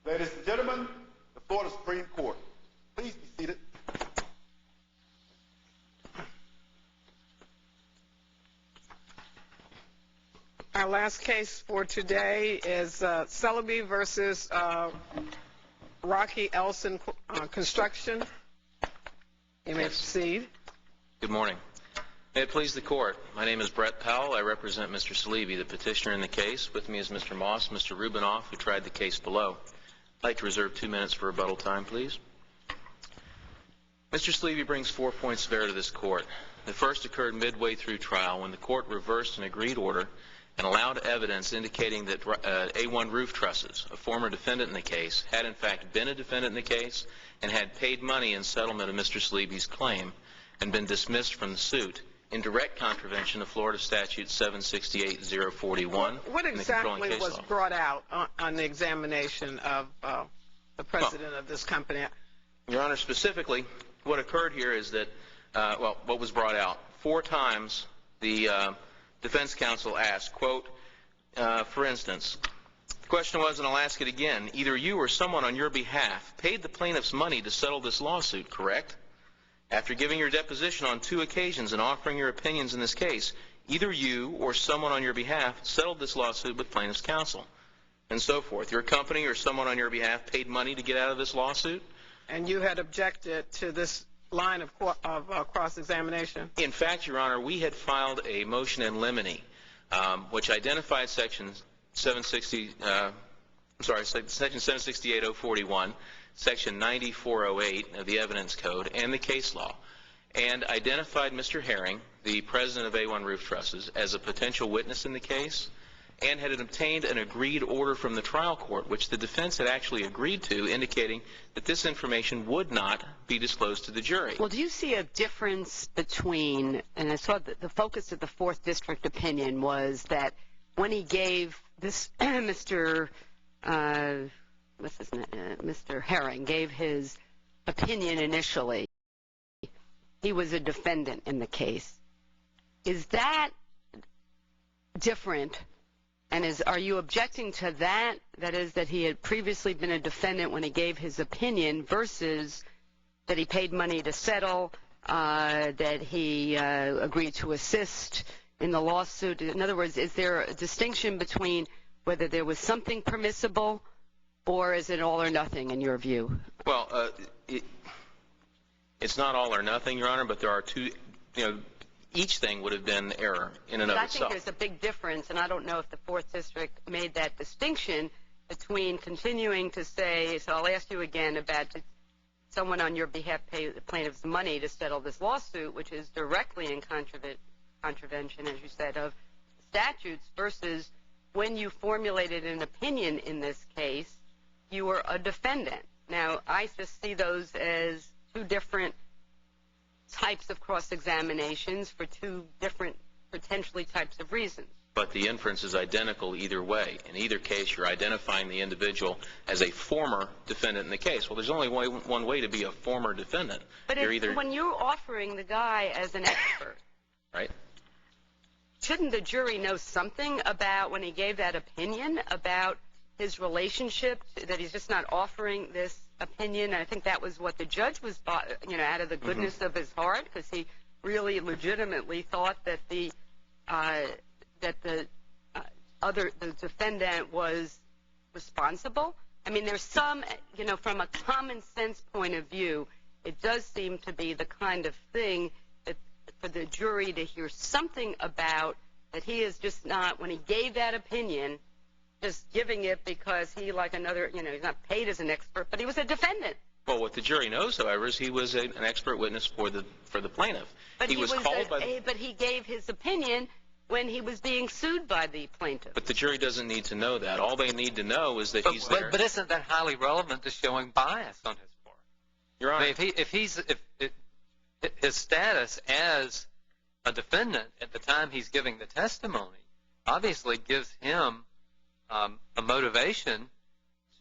Ladies and gentlemen, the Florida Supreme Court. Please be seated. Our last case for today is Saleeby versus Rocky Elson Construction. You may proceed. Good morning. May it please the Court, my name is Brett Powell. I represent Mr. Saleeby, the petitioner in the case. With me is Mr. Moss, Mr. Rubinoff, who tried the case below. I'd like to reserve 2 minutes for rebuttal time, please. Mr. Saleeby brings 4 points of error to this Court. The first occurred midway through trial when the Court reversed an agreed order and allowed evidence indicating that A1 Roof Trusses, a former defendant in the case, had in fact been a defendant in the case and had paid money in settlement of Mr. Saleeby's claim and been dismissed from the suit in direct contravention of Florida Statute 768-041. What exactly was brought out on the examination of the president of this company? Your Honor, specifically, what occurred here is that, what was brought out? 4 times the defense counsel asked, quote, for instance, the question was, and I'll ask it again, either you or someone on your behalf paid the plaintiff's money to settle this lawsuit, correct? After giving your deposition on 2 occasions and offering your opinions in this case, either you or someone on your behalf settled this lawsuit with plaintiff's counsel, and so forth. Your company or someone on your behalf paid money to get out of this lawsuit? And you had objected to this line of cross-examination? In fact, Your Honor, we had filed a motion in limine, which identified Section 768-041, Section 9408 of the Evidence Code, and the case law, and identified Mr. Herring, the president of A1 Roof Trusses, as a potential witness in the case, and had obtained an agreed order from the trial court, which the defense had actually agreed to, indicating that this information would not be disclosed to the jury. Well, do you see a difference between, and I saw that the focus of the 4th District opinion was that when he gave this, Mr. Herring gave his opinion initially, he was a defendant in the case. Is that different? And are you objecting to that? That is, that he had previously been a defendant when he gave his opinion versus that he paid money to settle, that he agreed to assist in the lawsuit? In other words, is there a distinction between whether there was something permissible, or is it all or nothing in your view? Well, it's not all or nothing, Your Honor, but there are 2, each thing would have been error in and of itself. I think there's a big difference, and I don't know if the 4th District made that distinction between continuing to say, so I'll ask you again about someone on your behalf pay the plaintiff's money to settle this lawsuit, which is directly in contravention, as you said, of statutes, versus when you formulated an opinion in this case, you were a defendant. Now, I just see those as 2 different types of cross-examinations for 2 different, potentially, types of reasons. But the inference is identical either way. In either case, you're identifying the individual as a former defendant in the case. Well, there's only one way to be a former defendant. But when you're offering the guy as an expert, right? Shouldn't the jury know something about, when he gave that opinion, about his relationship, that he's just not offering this opinion? And I think that was what the judge was, out of the goodness of his heart, because he really legitimately thought that the defendant was responsible. I mean, there's some, from a common sense point of view, it does seem to be the kind of thing that for the jury to hear something about, that he is just not, when he gave that opinion, just giving it because he, like another, he's not paid as an expert, but he was a defendant. Well, what the jury knows, however, is he was an expert witness for the plaintiff. But he gave his opinion when he was being sued by the plaintiff. But the jury doesn't need to know that. All they need to know is that he's there. But isn't that highly relevant to showing bias on his part? Your Honor, if his status as a defendant at the time he's giving the testimony obviously gives him a motivation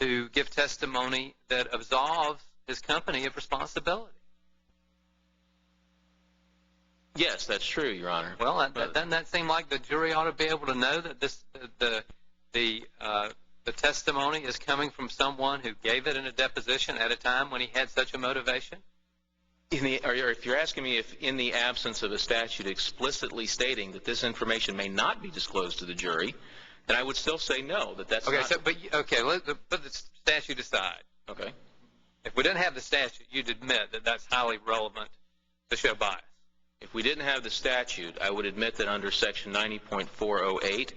to give testimony that absolves his company of responsibility. Yes, that's true, Your Honor. Well, doesn't that seem like the jury ought to be able to know that the the testimony is coming from someone who gave it in a deposition at a time when he had such a motivation? Or if you're asking me if in the absence of a statute explicitly stating that this information may not be disclosed to the jury, then I would still say no, that that's Okay, not. let's put the statute aside. Okay. If we didn't have the statute, you'd admit that that's highly relevant to show bias. If we didn't have the statute, I would admit that under Section 90.408,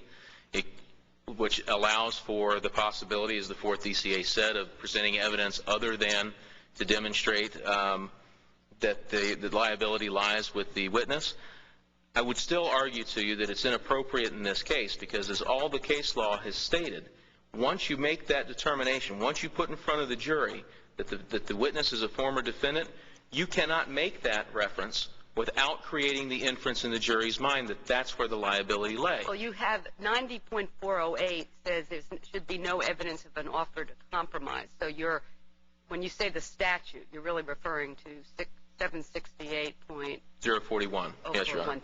which allows for the possibility, as the Fourth DCA said, of presenting evidence other than to demonstrate that the liability lies with the witness, I would still argue to you that it's inappropriate in this case because, as all the case law has stated, once you make that determination, once you put in front of the jury that the witness is a former defendant, you cannot make that reference without creating the inference in the jury's mind that that's where the liability lay. Well, you have 90.408 says there should be no evidence of an offer to compromise. So when you say the statute, you're really referring to 768.041. 041. Yes, Your Honor.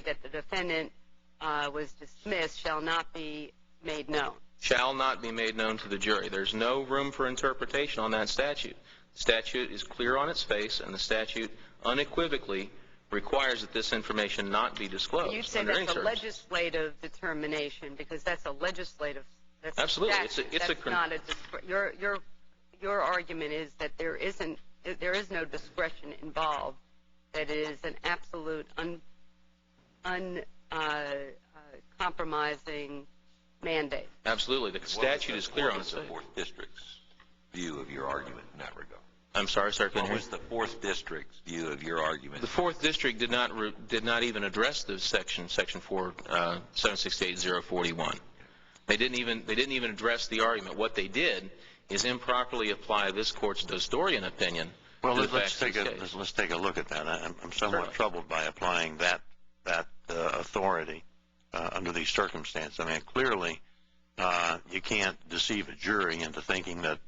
That the defendant was dismissed shall not be made known. Shall not be made known to the jury. There's no room for interpretation on that statute. The statute is clear on its face, and the statute unequivocally requires that this information not be disclosed. You'd say that's a legislative determination because that's a legislative. That's absolutely. Your argument is that there is no discretion involved. That it is an absolute uncompromising mandate. Absolutely. The statute is clear on its face. What was the Fourth District's view of your argument in that regard? I'm sorry, sir. What was the Fourth District's view of your argument? The Fourth District did not even address the Section 768.041. They didn't even address the argument. What they did is improperly apply this Court's Dostorian opinion. Well, let's take a look at that. I'm somewhat troubled by applying that authority under these circumstances. I mean, clearly, you can't deceive a jury into thinking that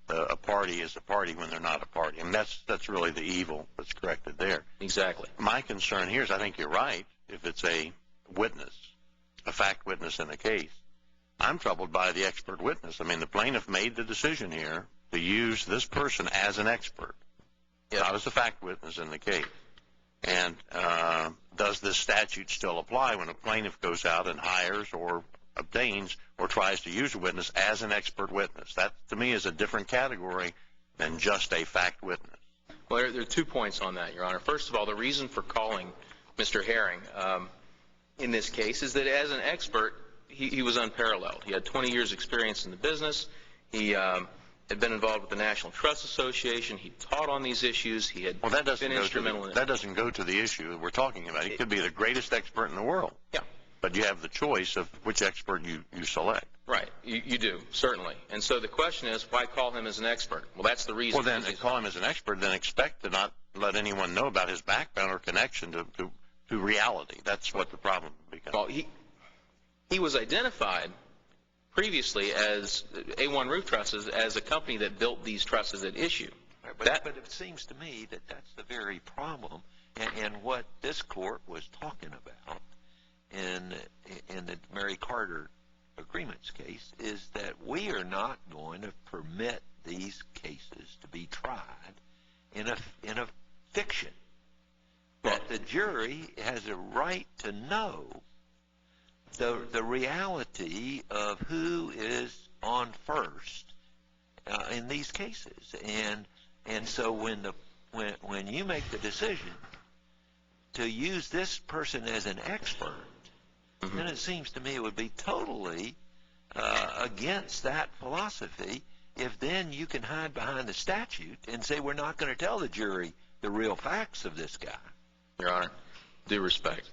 a party is a party when they're not a party. I mean, that's really the evil that's corrected there. Exactly. My concern here is I think you're right if it's a witness, a fact witness in the case. I'm troubled by the expert witness. I mean, the plaintiff made the decision here to use this person as an expert, not as a fact witness in the case. And does this statute still apply when a plaintiff goes out and hires or obtains or tries to use a witness as an expert witness? That, to me, is a different category than just a fact witness. Well, there are 2 points on that, Your Honor. First of all, the reason for calling Mr. Herring in this case is that as an expert, he was unparalleled. He had 20 years' experience in the business. He had been involved with the National Trust Association. He taught on these issues. He had been instrumental in it. That doesn't go to the issue that we're talking about. He could be the greatest expert in the world. Yeah. But you have the choice of which expert you select. Right. You do, certainly. And so the question is, why call him as an expert? Well, that's the reason. Well, then call him as an expert, then expect to not let anyone know about his background or connection to reality. That's what the problem becomes. Well, he was identified previously as A1 Roof Trusses as a company that built these trusses at issue. Right, but it seems to me that that's the very problem. And what this court was talking about in the Mary Carter Agreements case is that we are not going to permit these cases to be tried in a fiction. That the jury has a right to know the reality of who is on first in these cases. And so when you make the decision to use this person as an expert, then it seems to me it would be totally against that philosophy if then you can hide behind the statute and say we're not going to tell the jury the real facts of this guy. Your Honor, due respect.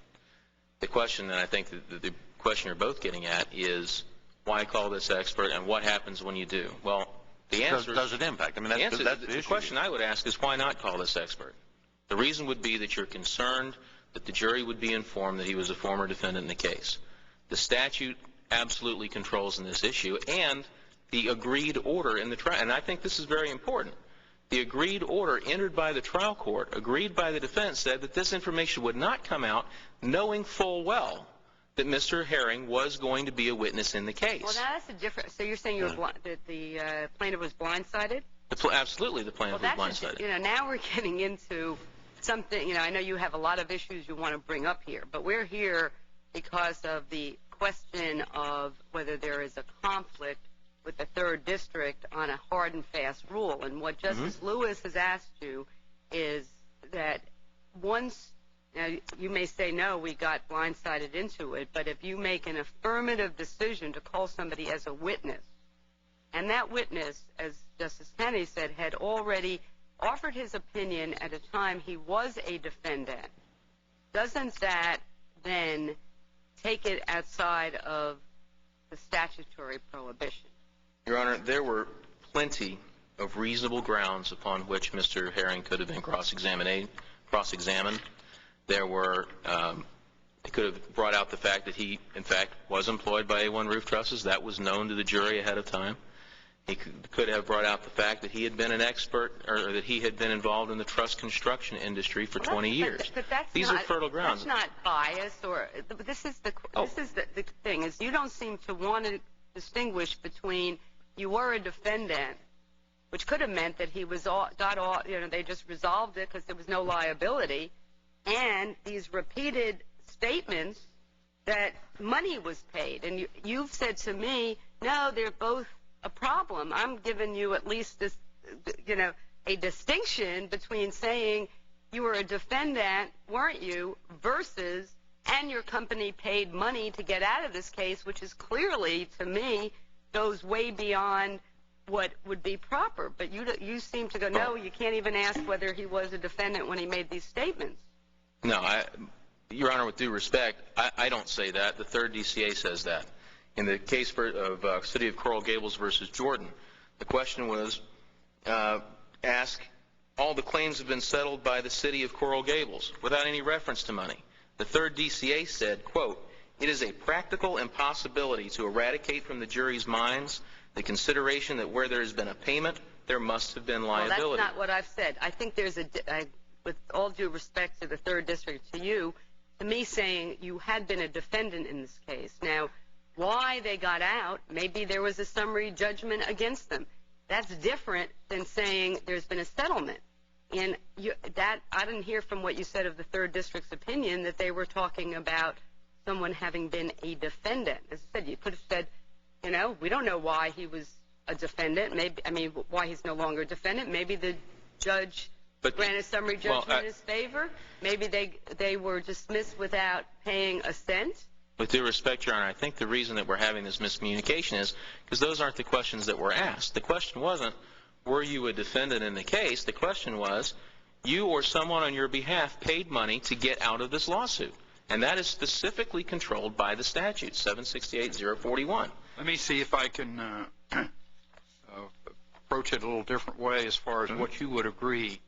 The question, and I think the question you're both getting at, is why call this expert and what happens when you do? Well, the answer does it impact? I mean, that's the issue. The question I would ask is why not call this expert? The reason would be that you're concerned that the jury would be informed that he was a former defendant in the case. The statute absolutely controls in this issue, and the agreed order in the trial, and I think this is very important. The agreed order entered by the trial court, agreed by the defense, said that this information would not come out knowing full well that Mr. Herring was going to be a witness in the case. Well, that's a different. So you're saying that the plaintiff was blindsided? Absolutely, the plaintiff was blindsided. Now we're getting into something. I know you have a lot of issues you want to bring up here, but we're here because of the question of whether there is a conflict with the 3rd District on a hard and fast rule. And what Justice Lewis has asked you is that once, now you may say, no, we got blindsided into it, but if you make an affirmative decision to call somebody as a witness, and that witness, as Justice Kennedy said, had already offered his opinion at a time he was a defendant, doesn't that then take it outside of the statutory prohibition? Your Honor, there were plenty of reasonable grounds upon which Mr. Herring could have been cross-examined. There were, it could have brought out the fact that he, in fact, was employed by A1 Roof Trusses. That was known to the jury ahead of time. He could have brought out the fact that he had been an expert, or that he had been involved in the truss construction industry for 20 years. But that's These are fertile grounds. That's not bias, or this is the thing, is you don't seem to want to distinguish between you were a defendant, which could have meant that he was they just resolved it because there was no liability, and these repeated statements that money was paid. And you've said to me, no, they're both a problem. I'm giving you at least this, a distinction between saying you were a defendant, weren't you, versus, and your company paid money to get out of this case, which is clearly, to me, goes way beyond what would be proper. But you seem to go, no, you can't even ask whether he was a defendant when he made these statements. No, Your Honor, with due respect, I don't say that. The 3rd DCA says that. In the case of City of Coral Gables versus Jordan, the question was asked, all the claims have been settled by the City of Coral Gables without any reference to money. The 3rd DCA said, quote, it is a practical impossibility to eradicate from the jury's minds the consideration that where there has been a payment, there must have been liability. Well, that's not what I've said. I think there's with all due respect to the 3rd District, to me saying you had been a defendant in this case. Now, why they got out, maybe there was a summary judgment against them. That's different than saying there's been a settlement. And I didn't hear from what you said of the 3rd District's opinion that they were talking about someone having been a defendant. As I said, you could have said, we don't know why he was a defendant. Why he's no longer a defendant. Maybe the judge granted summary judgment in his favor. Maybe they were dismissed without paying a cent. With due respect, Your Honor, I think the reason that we're having this miscommunication is because those aren't the questions that were asked. The question wasn't, were you a defendant in the case? The question was, you or someone on your behalf paid money to get out of this lawsuit. And that is specifically controlled by the statute, 768-041. Let me see if I can approach it a little different way as far as what you would agree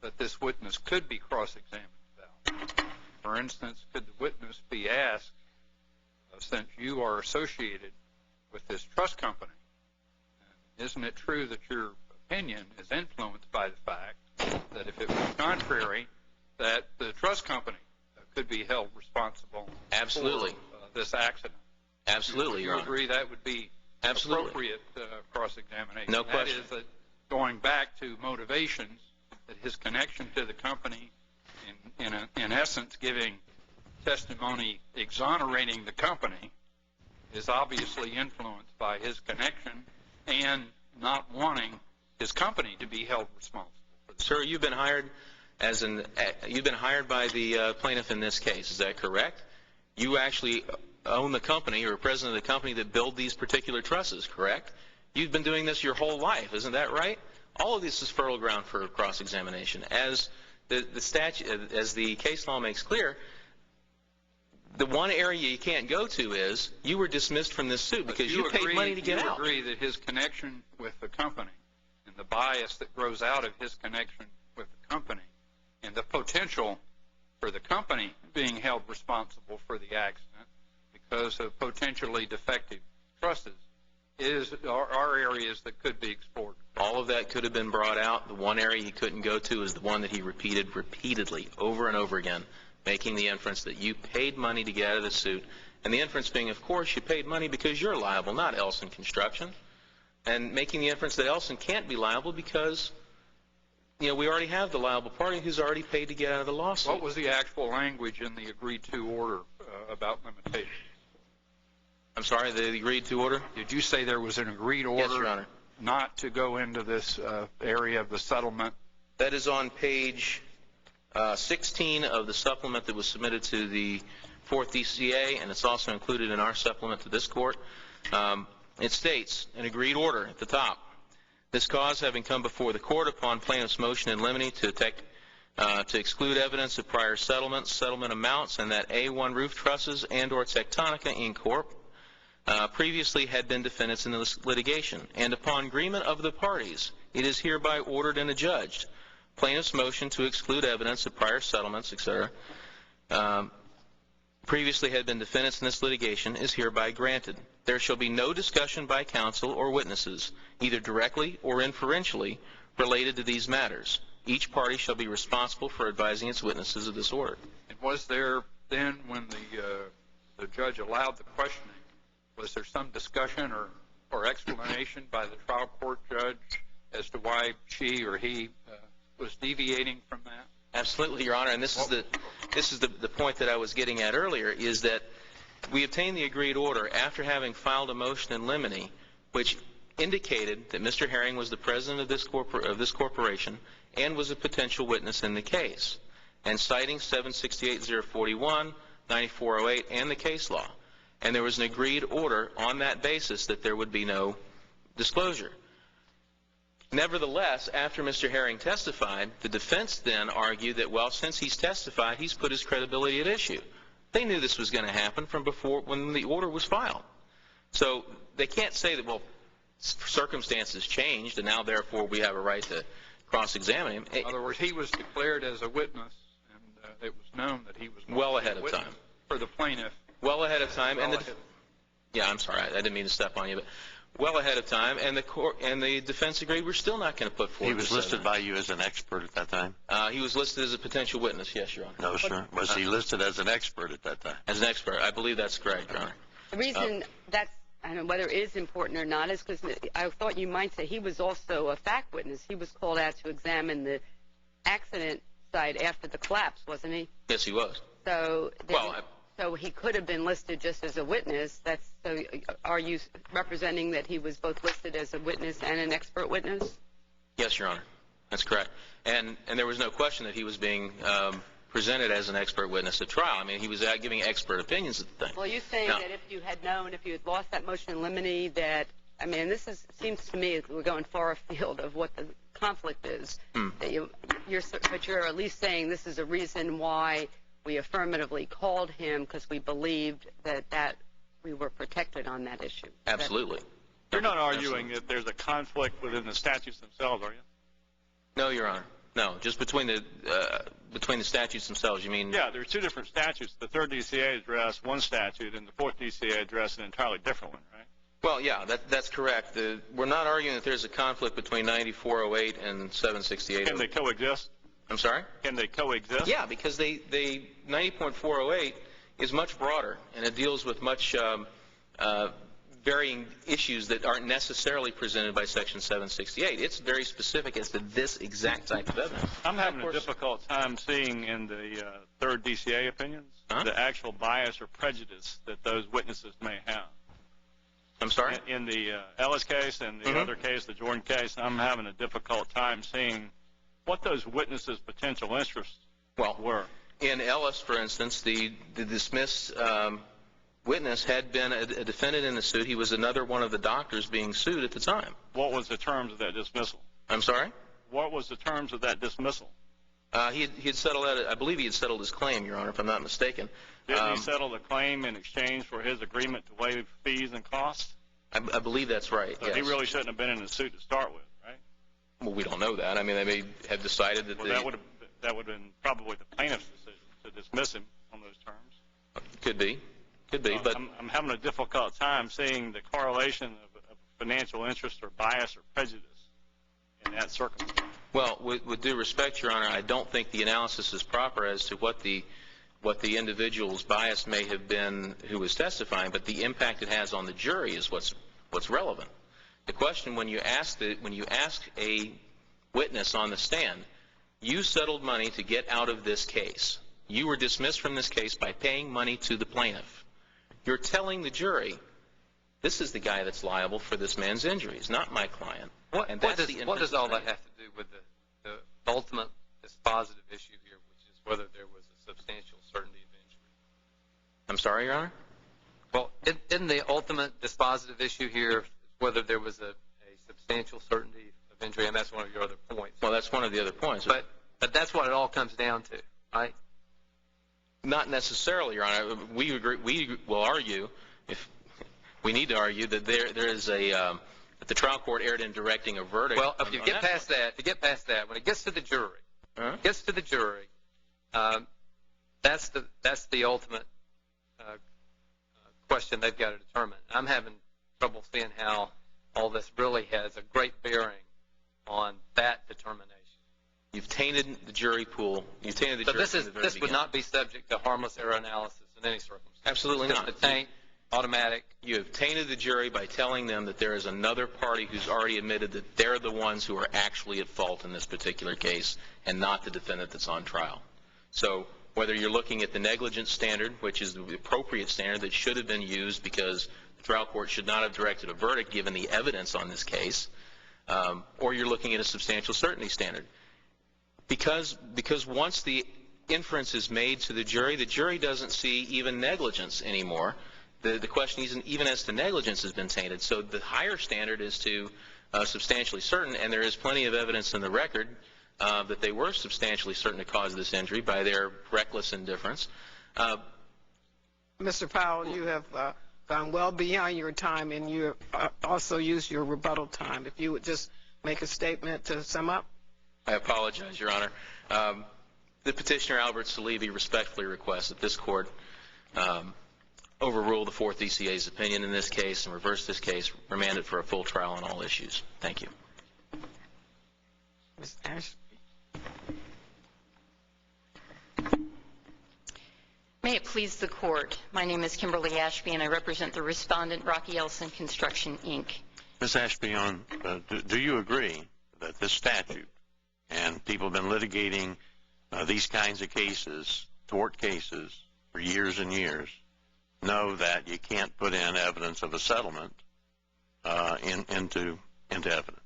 that this witness could be cross-examined about. For instance, could the witness be asked, since you are associated with this trust company, isn't it true that your opinion is influenced by the fact that if it was contrary, that the trust company could be held responsible Absolutely. for this accident? Absolutely, Your Honor. Do you agree that would be appropriate cross-examination? No question. That is that going back to motivations, that his connection to the company, in essence giving testimony exonerating the company, is obviously influenced by his connection and not wanting his company to be held responsible for this. Sir, you've been hired by the plaintiff in this case. Is that correct? You actually own the company or are president of the company that built these particular trusses, correct? You've been doing this your whole life, isn't that right? All of this is fertile ground for cross-examination. As the case law makes clear, the one area you can't go to is you were dismissed from this suit because you paid money to get out. You agree that his connection with the company and the bias that grows out of his connection with the company and the potential for the company being held responsible for the accident because of potentially defective trusses are areas that could be explored. All of that could have been brought out. The one area he couldn't go to is the one that he repeated repeatedly over and over again, making the inference that you paid money to get out of the suit And the inference being, of course, you paid money because you're liable, not Elson Construction. And making the inference that Elson can't be liable because, we already have the liable party who's already paid to get out of the lawsuit. What was the actual language in the agreed-to order about limitations? I'm sorry, the agreed-to order? Did you say there was an agreed order? Yes, Your Honor. Not to go into this area of the settlement? That is on page 16 of the supplement that was submitted to the 4th DCA, and it's also included in our supplement to this court. It states, an agreed order at the top. This cause having come before the court upon plaintiff's motion in limine to exclude evidence of prior settlements, settlement amounts, and that A1 Roof Trusses and or Tectonica Inc. Corp. Previously had been defendants in this litigation, and upon agreement of the parties, it is hereby ordered and adjudged. Plaintiff's motion to exclude evidence of prior settlements, etc., previously had been defendants in this litigation is hereby granted. There shall be no discussion by counsel or witnesses, either directly or inferentially, related to these matters. Each party shall be responsible for advising its witnesses of this order. And was there then, when the judge allowed the questioning, was there some discussion or explanation by the trial court judge as to why she or he was deviating from that? Absolutely, Your Honor, and this is the point that I was getting at earlier, is that we obtained the agreed order after having filed a motion in limine, which indicated that Mr. Herring was the president of this corporation and was a potential witness in the case, and citing 768-041, 9408, and the case law. And there was an agreed order on that basis that there would be no disclosure. Nevertheless, after Mr. Herring testified, the defense then argued that, well, since he's testified, he's put his credibility at issue. They knew this was going to happen from before, when the order was filed. So they can't say that, well, circumstances changed, and now, therefore, we have a right to cross-examine him. In other words, he was declared as a witness, and it was known that he was well ahead of time for the plaintiff. Well ahead of time, and yeah, I'm sorry, I didn't mean to step on you, but well ahead of time, and the court and the defense agreed we're still not going to put forward. He was listed by you as an expert at that time? He was listed as a potential witness, yes, Your Honor. No, sir. Was he listed as an expert at that time? As an expert, I believe that's correct, Your Honor. The reason that's, I don't know whether it is important or not, is because I thought you might say he was also a fact witness. He was called out to examine the accident site after the collapse, wasn't he? Yes, he was. So so he could have been listed just as a witness. So are you representing that he was both listed as a witness and an expert witness? Yes, Your Honor. That's correct. And there was no question that he was being presented as an expert witness at trial. I mean, he was out giving expert opinions at the time. Well, you're saying that if you had known, if you had lost that motion in limine, that, I mean, this seems to me we're going far afield of what the conflict is. That but you're at least saying this is a reason why we affirmatively called him, because we believed that we were protected on that issue. Absolutely. You're not arguing that there's a conflict within the statutes themselves, are you? No, Your Honor. No, just between the statutes themselves. You mean? Yeah, there are two different statutes. The 3rd DCA addressed one statute, and the 4th DCA addressed an entirely different one, right? Well, yeah, that's correct. We're not arguing that there's a conflict between 9408 and 768. Can they coexist? I'm sorry? Can they coexist? Yeah, because 90.408 is much broader, and it deals with much varying issues that aren't necessarily presented by Section 768. It's very specific as to this exact type of evidence. I'm having a difficult time seeing in the 3rd DCA opinions the actual bias or prejudice that those witnesses may have. I'm sorry? In the Ellis case and the other case, the Jordan case, I'm having a difficult time seeing what those witnesses' potential interests were. In Ellis, for instance, the dismissed witness had been a defendant in the suit. He was another one of the doctors being sued at the time. What was the terms of that dismissal? I'm sorry? What was the terms of that dismissal? He had settled that. I believe he had settled his claim, Your Honor, if I'm not mistaken. Didn't he settle the claim in exchange for his agreement to waive fees and costs? I believe that's right, So yes. he really shouldn't have been in the suit to start with, right? Well, we don't know that. I mean, they may have decided that that would have been probably the plaintiff's decision to dismiss him on those terms. Could be. Could be, but I'm having a difficult time seeing the correlation of financial interest or bias or prejudice in that circumstance. Well, with due respect, Your Honor, I don't think the analysis is proper as to what the what the individual's bias may have been who was testifying, but the impact it has on the jury is what's relevant. The question when you ask a witness on the stand, you settled money to get out of this case. You were dismissed from this case by paying money to the plaintiff. You're telling the jury, this is the guy that's liable for this man's injuries, not my client. What does all that have to do with the ultimate dispositive issue here, which is whether there was a substantial certainty of injury? I'm sorry, Your Honor? Well, isn't the ultimate dispositive issue here whether there was a substantial certainty of injury, and that's one of your other points? Well, that's one of the other points. But that's what it all comes down to, right? Not necessarily, Your Honor. We will argue, if we need to argue, that there is that the trial court erred in directing a verdict. Well, if you get past that, when it gets to the jury, that's the ultimate question they've got to determine. I'm having trouble seeing how all this really has a great bearing on that determination. You've tainted the jury pool. You've tainted the jury from the very beginning. This would not be subject to harmless error analysis in any circumstance. Absolutely not. Just a taint, automatic. You have tainted the jury by telling them that there is another party who's already admitted that they're the ones who are actually at fault in this particular case and not the defendant that's on trial. So whether you're looking at the negligence standard, which is the appropriate standard that should have been used because the trial court should not have directed a verdict given the evidence on this case, or you're looking at a substantial certainty standard. Because once the inference is made to the jury doesn't see even negligence anymore. The question isn't even as to negligence has been tainted. So the higher standard is to substantially certain, and there is plenty of evidence in the record that they were substantially certain to cause this injury by their reckless indifference. Mr. Powell, you have gone well beyond your time, and you also used your rebuttal time. If you would just make a statement to sum up. I apologize, Your Honor. The petitioner, Albert Saleeby, respectfully requests that this court overrule the 4th DCA's opinion in this case and reverse this case, remand it for a full trial on all issues. Thank you. Ms. Ashby. May it please the court. My name is Kimberly Ashby, and I represent the respondent, Rocky Elson Construction, Inc. Ms. Ashby, do you agree that this statute, and people have been litigating these kinds of cases, tort cases, for years and years, know that you can't put in evidence of a settlement into evidence?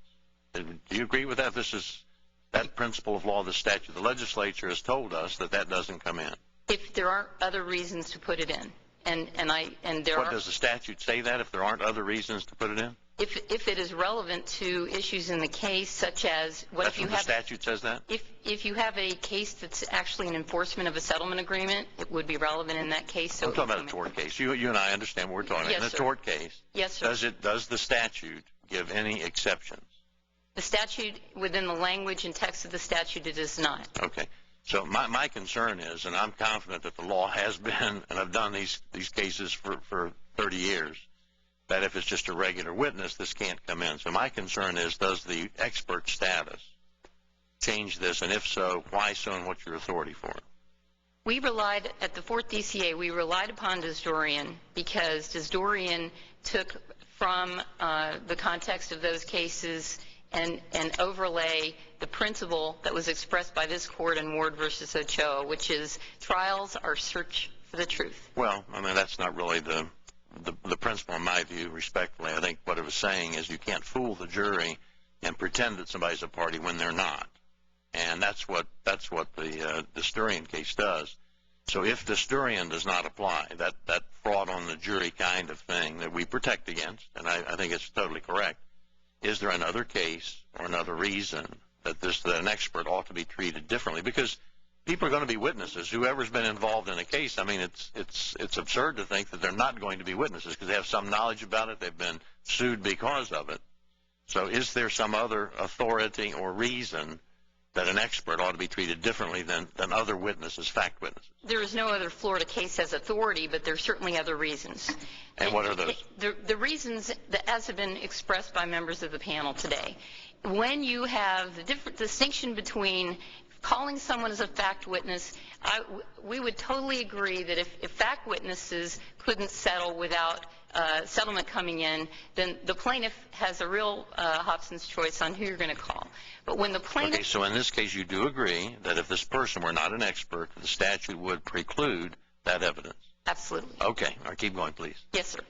Do you agree with that? This is that principle of law of the statute. The legislature has told us that that doesn't come in. If there aren't other reasons to put it in, What does the statute say that if there aren't other reasons to put it in? If it is relevant to issues in the case, such as what if you have the statute says that? If you have a case that's actually an enforcement of a settlement agreement, it would be relevant in that case. So I'm talking about a tort case. You and I understand what we're talking about. Yes, in a tort case, yes, sir. Does the statute give any exceptions? The statute, within the language and text of the statute, it does not. Okay. So my concern is, and I'm confident that the law has been, and I've done these cases for 30 years, that if it's just a regular witness, this can't come in. So my concern is, does the expert status change this? And if so, why so, and what's your authority for it? We relied, at the 4th DCA, we relied upon Desdorian because Desdorian took from the context of those cases and overlay the principle that was expressed by this court in Ward versus Ochoa, which is trials are search for the truth. Well, I mean, that's not really the principle in my view, respectfully. I think what it was saying is you can't fool the jury and pretend that somebody's a party when they're not. And that's what the Desdorian case does. So if Desdorian does not apply, that fraud on the jury kind of thing that we protect against, and I think it's totally correct, is there another case or another reason that an expert ought to be treated differently? Because people are going to be witnesses. Whoever's been involved in a case, I mean, it's absurd to think that they're not going to be witnesses because they have some knowledge about it. They've been sued because of it. So is there some other authority or reason that an expert ought to be treated differently than other witnesses, fact witnesses? There is no other Florida case as authority, but there are certainly other reasons. And what are those? The reasons that, as have been expressed by members of the panel today, when you have the different distinction between calling someone as a fact witness, we would totally agree that if fact witnesses couldn't settle without settlement coming in, then the plaintiff has a real Hobson's choice on who you're going to call. But when the plaintiff... Okay, so in this case, you do agree that if this person were not an expert, the statute would preclude that evidence? Absolutely. Okay. All right, keep going, please. Yes, sir.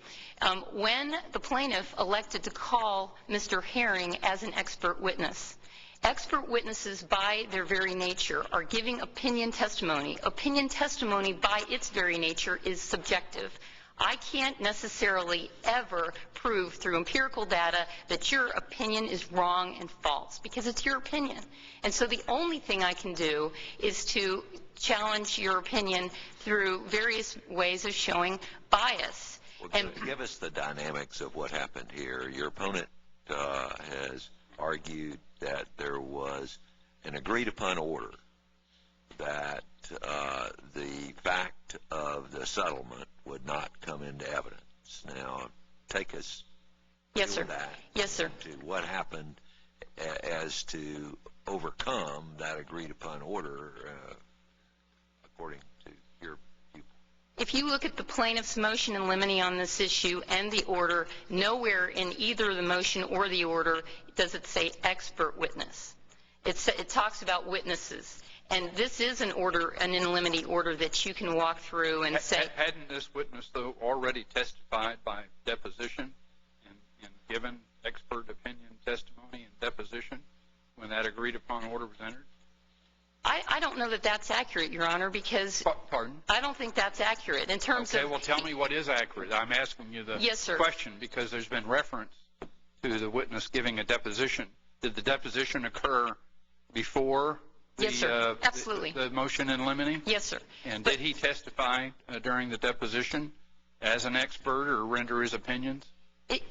When the plaintiff elected to call Mr. Herring as an expert witness, expert witnesses by their very nature are giving opinion testimony. Opinion testimony by its very nature is subjective. I can't necessarily ever prove through empirical data that your opinion is wrong and false, because it's your opinion. And so the only thing I can do is to challenge your opinion through various ways of showing bias. Well, give us the dynamics of what happened here. Your opponent has argued that there was an agreed-upon order that the fact of the settlement would not come into evidence. Now, take us through that. Yes, sir. To what happened as to overcome that agreed-upon order according to your viewpoint. If you look at the plaintiff's motion in limine on this issue and the order, nowhere in either the motion or the order does it say expert witness. It talks about witnesses. And this is an order, an in limine order that you can walk through and say... Hadn't this witness, though, already testified by deposition and given expert opinion testimony and deposition when that agreed-upon order was entered? I don't know that that's accurate, Your Honor, because... Pardon? I don't think that's accurate in terms of... Okay, well, tell me what is accurate. I'm asking you the Yes, sir. question because there's been reference to the witness giving a deposition. Did the deposition occur before Yes, sir. Absolutely. The motion in limine? Yes, sir. And did he testify during the deposition as an expert or render his opinions?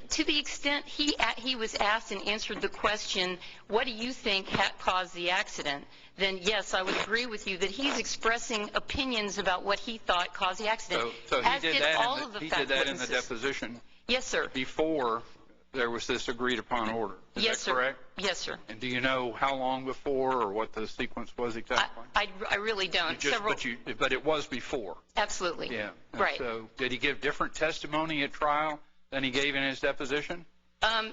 To the extent he was asked and answered the question, what do you think caused the accident, then yes, I would agree with you that he's expressing opinions about what he thought caused the accident. So he did that in the witnesses. deposition? Yes, sir. Before there was this agreed-upon order. Is Yes, that correct? Sir. Yes, sir. And do you know how long before or what the sequence was exactly? I really don't. But it was before. Absolutely. Yeah. Right. So did he give different testimony at trial than he gave in his deposition?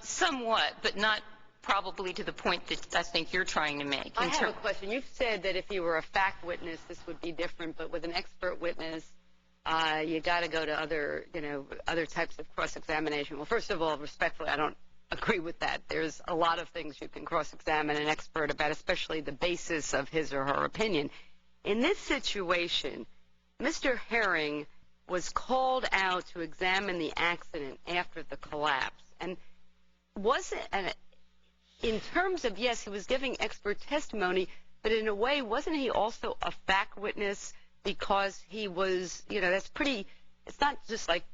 Somewhat, but not probably to the point that I think you're trying to make. I have a question. You've said that if you were a fact witness, this would be different, but with an expert witness, you got to go to other types of cross-examination. Well, first of all, respectfully, I don't agree with that. There's a lot of things you can cross-examine an expert about, especially the basis of his or her opinion. In this situation, Mr. Herring was called out to examine the accident after the collapse. And in terms of, yes, he was giving expert testimony, but in a way, wasn't he also a fact witness because he was, it's not just like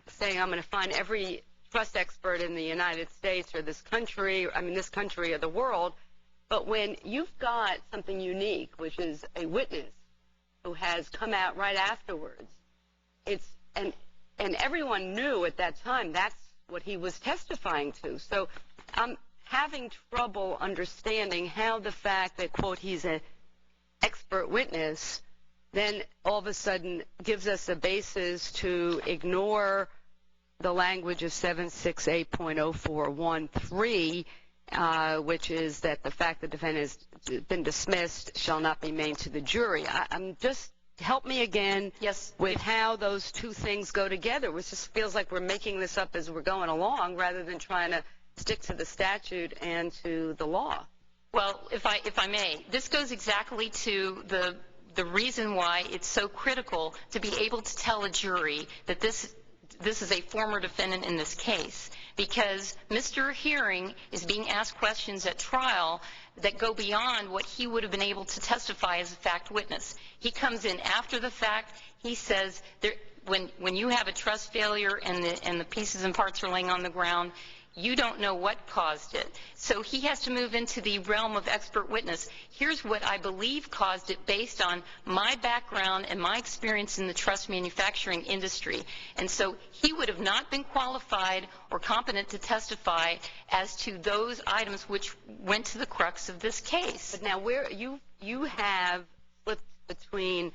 saying I'm going to find every trust expert in the United States or this country or the world, but when you've got something unique, which is a witness who has come out right afterwards, and everyone knew at that time that's what he was testifying to. So I'm having trouble understanding how the fact that, quote, he's an expert witness then all of a sudden gives us a basis to ignore the language of 768.0413, which is that the fact the defendant has been dismissed shall not be made to the jury. I'm just help me again with how those two things go together. It just feels like we're making this up as we're going along rather than trying to stick to the statute and to the law. Well, if I may, this goes exactly to the reason why it's so critical to be able to tell a jury that this is a former defendant in this case, because Mr. Herring is being asked questions at trial that go beyond what he would have been able to testify as a fact witness. He comes in after the fact. He says when you have a trust failure and the pieces and parts are laying on the ground, you don't know what caused it. So he has to move into the realm of expert witness. Here's what I believe caused it based on my background and my experience in the trust manufacturing industry. And so he would have not been qualified or competent to testify as to those items which went to the crux of this case. But now where you have flipped between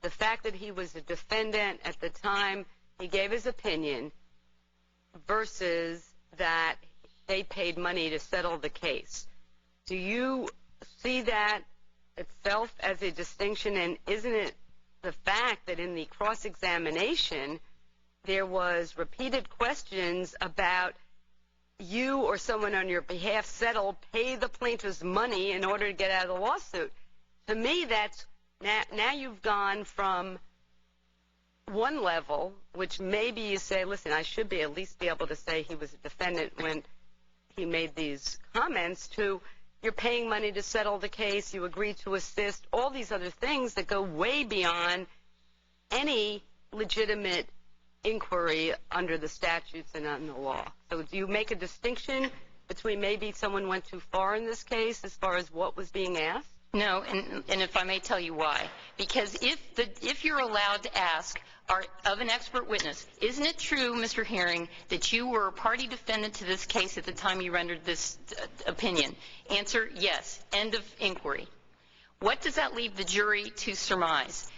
the fact that he was a defendant at the time he gave his opinion versus that they paid money to settle the case. Do you see that itself as a distinction? And isn't it the fact that in the cross-examination there was repeated questions about you or someone on your behalf settle, pay the plaintiff's money in order to get out of the lawsuit? To me, that's now you've gone from one level, which maybe you say, listen, I should be at least be able to say he was a defendant when he made these comments, to you're paying money to settle the case, you agreed to assist, all these other things that go way beyond any legitimate inquiry under the statutes and under the law. So do you make a distinction between maybe someone went too far in this case as far as what was being asked? No, and if I may tell you why. Because if you're allowed to ask of an expert witness, isn't it true, Mr. Herring, that you were a party defendant to this case at the time you rendered this opinion? Answer, yes. End of inquiry. What does that leave the jury to surmise?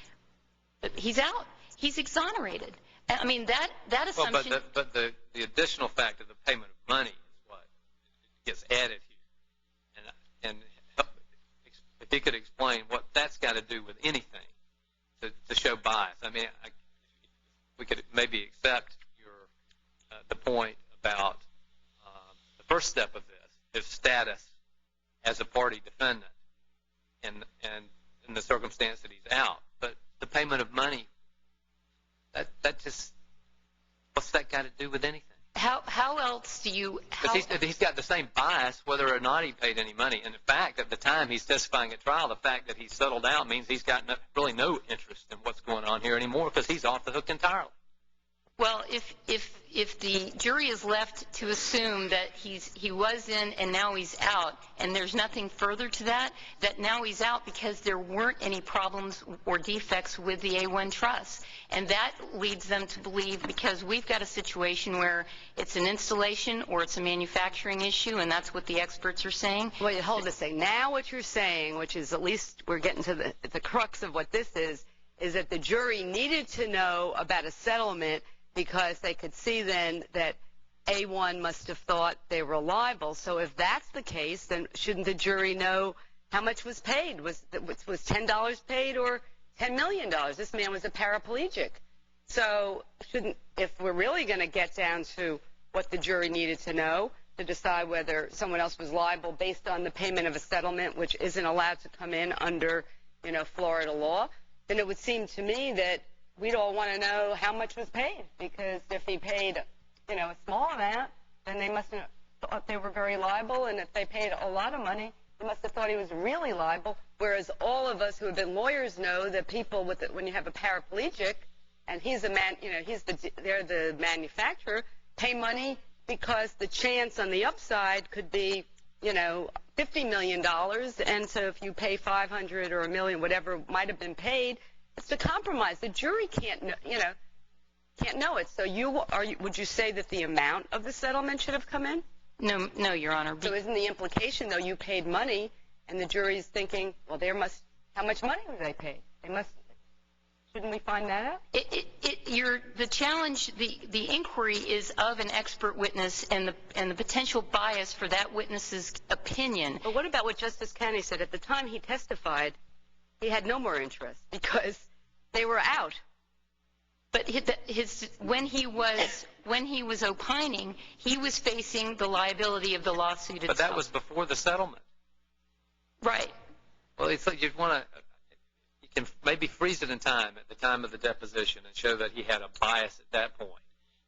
He's out. He's exonerated. I mean, that assumption... Well, but the additional fact of the payment of money is what gets added here. And if he could explain what that's got to do with anything to show bias. I mean, we could maybe accept the point about the first step of this, his status as a party defendant and in the circumstance that he's out. But the payment of money, that just, what's that got to do with anything? How else do you... He's got the same bias whether or not he paid any money. And in fact, at the time he's testifying at trial, the fact that he's settled out means he's got really no interest in what's going on here anymore because he's off the hook entirely. Well, if the jury is left to assume that he was in and now he's out, and there's nothing further to that now he's out because there weren't any problems or defects with the A1 trust. And that leads them to believe, because we've got a situation where it's an installation or it's a manufacturing issue, and that's what the experts are saying. Well, hold a second. Now what you're saying, which is at least we're getting to the crux of what this is that the jury needed to know about a settlement because they could see then that A1 must have thought they were liable. So if that's the case, then shouldn't the jury know how much was paid? Was $10 paid or $10 million? This man was a paraplegic. So if we're really going to get down to what the jury needed to know to decide whether someone else was liable based on the payment of a settlement, which isn't allowed to come in under, Florida law, then it would seem to me that we'd all want to know how much was paid, because if he paid, a small amount, then they must have thought they were very liable, and if they paid a lot of money, they must have thought he was really liable, whereas all of us who have been lawyers know that people when you have a paraplegic, and they're the manufacturer, pay money because the chance on the upside could be, $50 million, and so if you pay $500 or $1 million, whatever might have been paid, it's a compromise. The jury can't know it. So would you say that the amount of the settlement should have come in? No, Your Honor. So isn't the implication, though, you paid money, and the jury's thinking, well, how much money was they paid? Shouldn't we find that out? The challenge, the inquiry is of an expert witness and the potential bias for that witness's opinion. But what about what Justice Kennedy said? At the time he testified, he had no more interest because they were out. But when he was opining, he was facing the liability of the lawsuit itself. But that was before the settlement. Right. Well, it's like you can maybe freeze it in time at the time of the deposition and show that he had a bias at that point.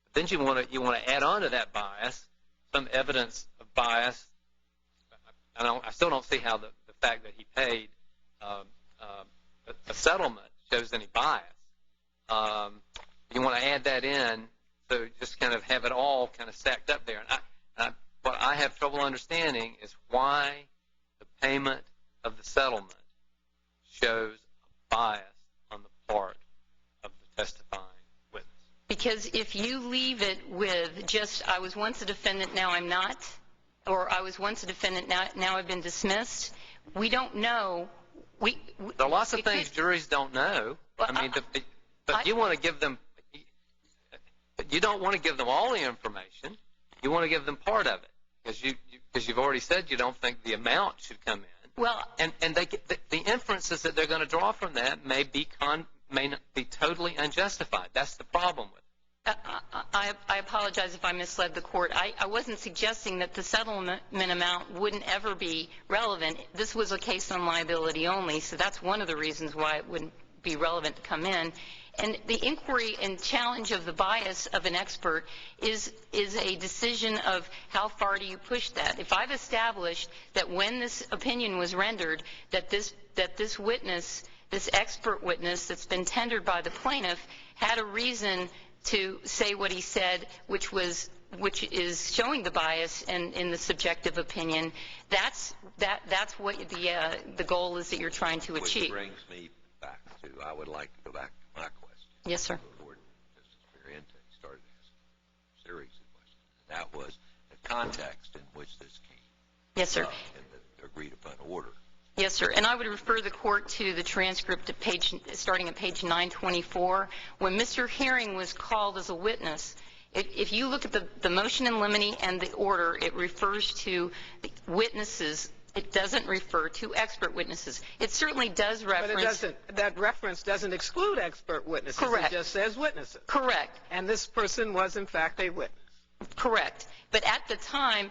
But then you want to add on to that bias some evidence of bias. I still don't see how the fact that he paid a settlement shows any bias. You want to add that in, so just kind of have it all kind of stacked up there. And what I have trouble understanding is why the payment of the settlement shows bias on the part of the testifying witness. Because if you leave it with just, I was once a defendant, now I'm not, or I was once a defendant, now I've been dismissed, we don't know. There are lots of things juries don't know. I mean, but you want to give them, you don't want to give them all the information. You want to give them part of it, because you've already said you don't think the amount should come in. Well, and the inferences that they're going to draw from that may not be totally unjustified. That's the problem with it. I apologize if I misled the court. I wasn't suggesting that the settlement amount wouldn't ever be relevant. This was a case on liability only, so that's one of the reasons why it wouldn't be relevant to come in. And the inquiry and challenge of the bias of an expert is a decision of how far do you push that. If I've established that when this opinion was rendered, that this witness, this expert witness that's been tendered by the plaintiff, had a reason to say what he said, which is showing the bias in the subjective opinion, that's what the goal is that you're trying to achieve. Which brings me back to, I would like to go back to my question. Yes, sir. Before Justice Periente started asking a series of questions. And that was the context in which this came. Yes, sir. In the agreed upon order. Yes, sir. And I would refer the court to the transcript at starting at page 924. When Mr. Herring was called as a witness, if you look at the motion in limine and the order, it refers to the witnesses. It doesn't refer to expert witnesses. It certainly does reference. But that reference doesn't exclude expert witnesses. Correct. It just says witnesses. Correct. And this person was, in fact, a witness. Correct. But at the time,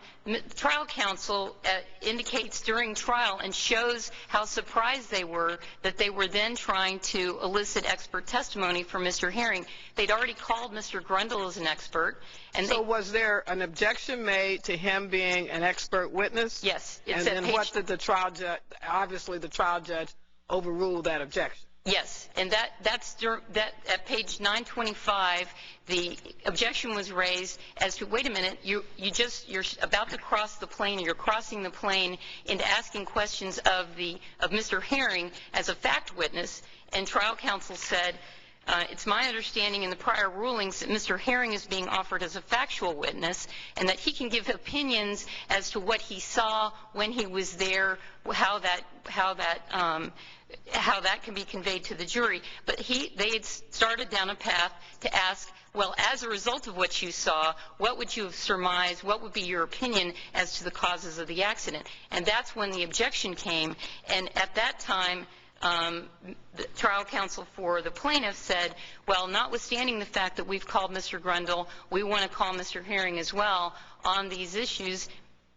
trial counsel indicates during trial and shows how surprised they were that they were then trying to elicit expert testimony from Mr. Herring. They'd already called Mr. Grundle as an expert. And so was there an objection made to him being an expert witness? Yes. And then what did the trial judge, obviously the trial judge overruled that objection? Yes, and that's at page 925, the objection was raised as to, wait a minute, you're about to cross the plane, you're crossing the plane into asking questions of Mr. Herring as a fact witness, and trial counsel said, it's my understanding in the prior rulings that Mr. Herring is being offered as a factual witness and that he can give opinions as to what he saw when he was there, how that can be conveyed to the jury. But they had started down a path to ask, well, as a result of what you saw, what would you have surmised, what would be your opinion as to the causes of the accident? And that's when the objection came. And at that time, the trial counsel for the plaintiff said, well, notwithstanding the fact that we've called Mr. Grundle, we want to call Mr. Herring as well on these issues.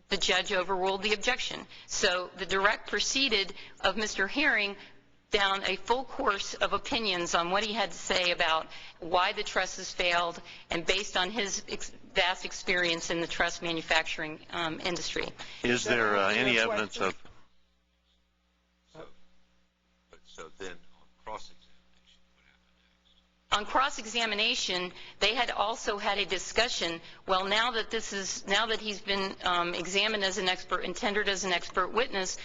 The judge overruled the objection. So the direct proceeded of Mr. Herring down a full course of opinions on what he had to say about why the trusses failed, and based on his vast experience in the truss manufacturing industry. Is there any evidence of... So then on cross-examination, what happened next? On cross-examination, they had also had a discussion, well, now that he's been examined as an expert and tendered as an expert witness,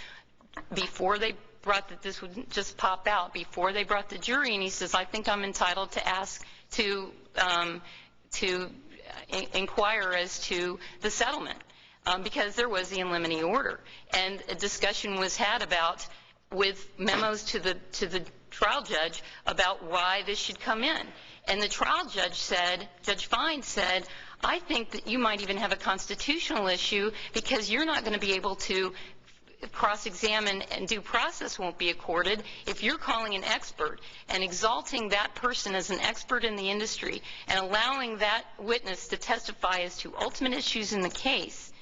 before they brought that, this would just pop out, before they brought the jury, and he says, I think I'm entitled to ask to inquire as to the settlement, because there was the in limine order. And a discussion was had about, with memos to the trial judge, about why this should come in. And the trial judge said, Judge Fine said, I think that you might even have a constitutional issue because you're not going to be able to cross-examine and due process won't be accorded if you're calling an expert and exalting that person as an expert in the industry and allowing that witness to testify as to ultimate issues in the case,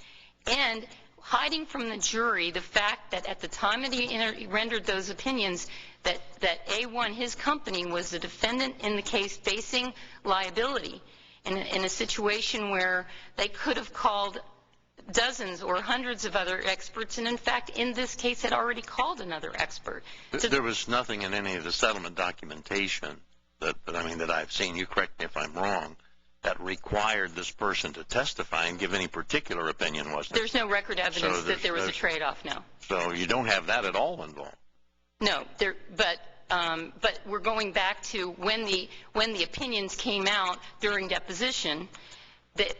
and hiding from the jury the fact that at the time that he rendered those opinions that A1, his company, was the defendant in the case facing liability in a situation where they could have called dozens or hundreds of other experts, and in fact in this case had already called another expert. There was nothing in any of the settlement documentation that I've seen, you correct me if I'm wrong, that required this person to testify and give any particular opinion, was there? There's no record evidence that there was a trade-off, no. So you don't have that at all involved? No, but we're going back to when the opinions came out during deposition.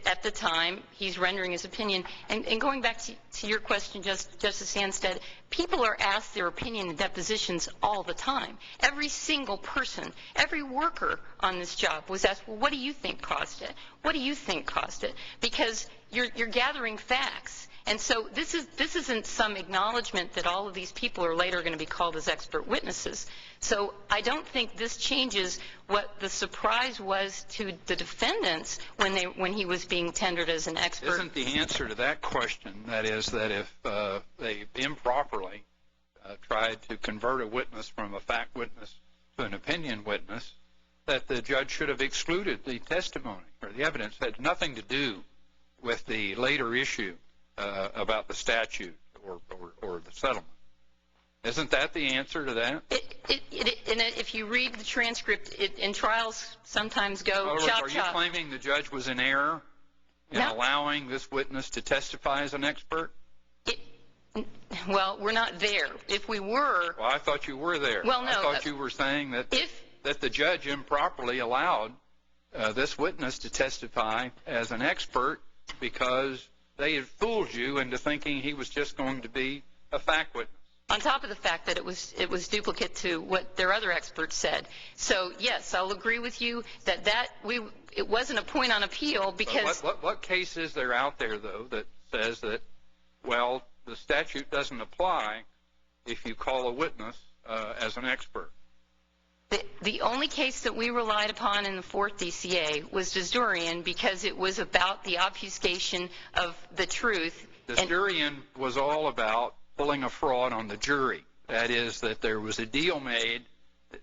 At the time, he's rendering his opinion. And going back to your question, Justice Anstead, people are asked their opinion in depositions all the time. Every single person, every worker on this job was asked, well, what do you think caused it? What do you think caused it? Because you're gathering facts. And so this isn't some acknowledgement that all of these people are later going to be called as expert witnesses. So I don't think this changes what the surprise was to the defendants when he was being tendered as an expert. Isn't the answer to that question, that is, that if they improperly tried to convert a witness from a fact witness to an opinion witness, that the judge should have excluded the testimony or the evidence? It had nothing to do with the later issue about the statute or the settlement. Isn't that the answer to that? If you read the transcript, in trials sometimes go chop, Are you claiming the judge was in error in allowing this witness to testify as an expert? Well, we're not there. If we were... Well, I thought you were there. Well, no. I thought you were saying that the judge improperly allowed this witness to testify as an expert because they had fooled you into thinking he was just going to be a fact witness. On top of the fact that it was duplicate to what their other experts said. So, yes, I'll agree with you that it wasn't a point on appeal because... What case is there out there, though, that says that, well, the statute doesn't apply if you call a witness as an expert? The only case that we relied upon in the fourth DCA was Desdurian because it was about the obfuscation of the truth. Desdurian was all about pulling a fraud on the jury. That is, that there was a deal made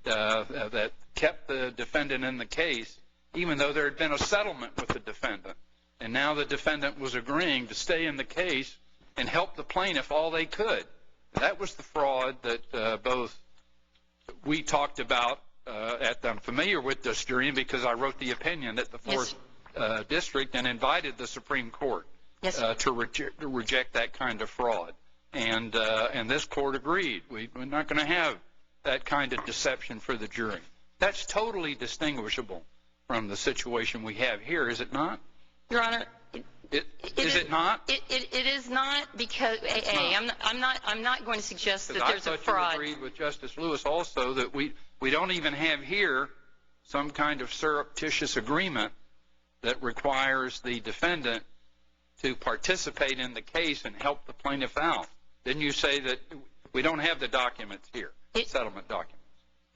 that kept the defendant in the case, even though there had been a settlement with the defendant. And now the defendant was agreeing to stay in the case and help the plaintiff all they could. That was the fraud that both we talked about. I'm familiar with Desdurian because I wrote the opinion at the fourth district and invited the Supreme Court to reject that kind of fraud. And this court agreed. We're not going to have that kind of deception for the jury. That's totally distinguishable from the situation we have here, is it not? Your Honor, is it not? It is not because I'm not going to suggest that there's a fraud. I thought you agreed with Justice Lewis also that we don't even have here some kind of surreptitious agreement that requires the defendant to participate in the case and help the plaintiff out. Didn't you say that we don't have the documents here, settlement documents?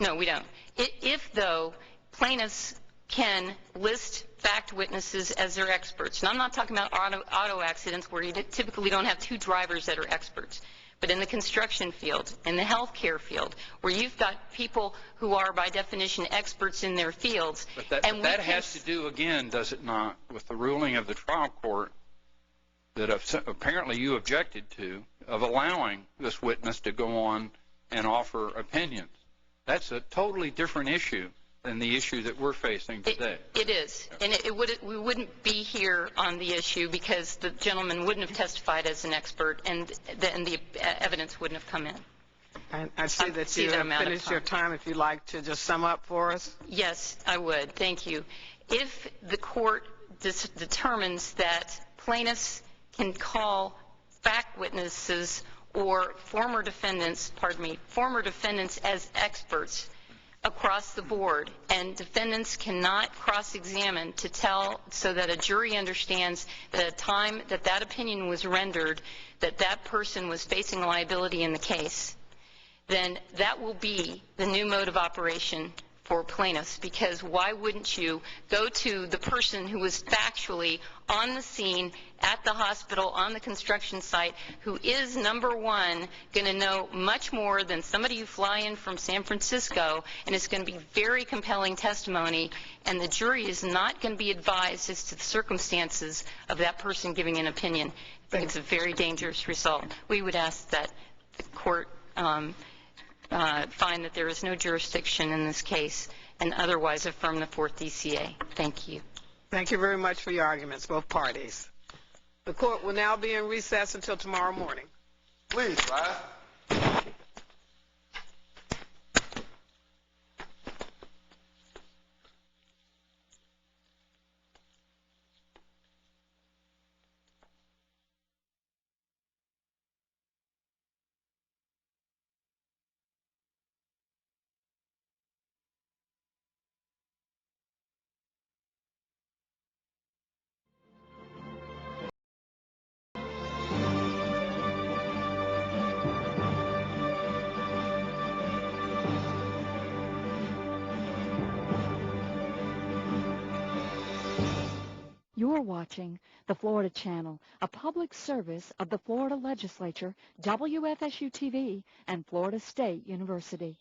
No, we don't. If, though, plaintiffs can list fact witnesses as their experts, and I'm not talking about auto accidents where you typically don't have two drivers that are experts, but in the construction field, in the healthcare field, where you've got people who are, by definition, experts in their fields. But that has to do, again, does it not, with the ruling of the trial court that apparently you objected to, of allowing this witness to go on and offer opinions. That's a totally different issue than the issue that we're facing today. It is. And we wouldn't be here on the issue because the gentleman wouldn't have testified as an expert and the evidence wouldn't have come in. I see that you have finished your time. If you'd like to just sum up for us. Yes, I would. Thank you. If the court determines that plaintiffs can call fact witnesses or former defendants as experts across the board, and defendants cannot cross-examine to tell so that a jury understands that at the time that that opinion was rendered, that that person was facing liability in the case, then that will be the new mode of operation for plaintiffs, because why wouldn't you go to the person who was factually on the scene at the hospital, on the construction site, who is, number one, going to know much more than somebody you fly in from San Francisco, and it's going to be very compelling testimony, and the jury is not going to be advised as to the circumstances of that person giving an opinion. I think it's a very dangerous result. We would ask that the court find that there is no jurisdiction in this case and otherwise affirm the fourth DCA. Thank you. Thank you very much for your arguments, both parties. The court will now be in recess until tomorrow morning. Please rise. You're watching the Florida Channel, a public service of the Florida Legislature, WFSU-TV, and Florida State University.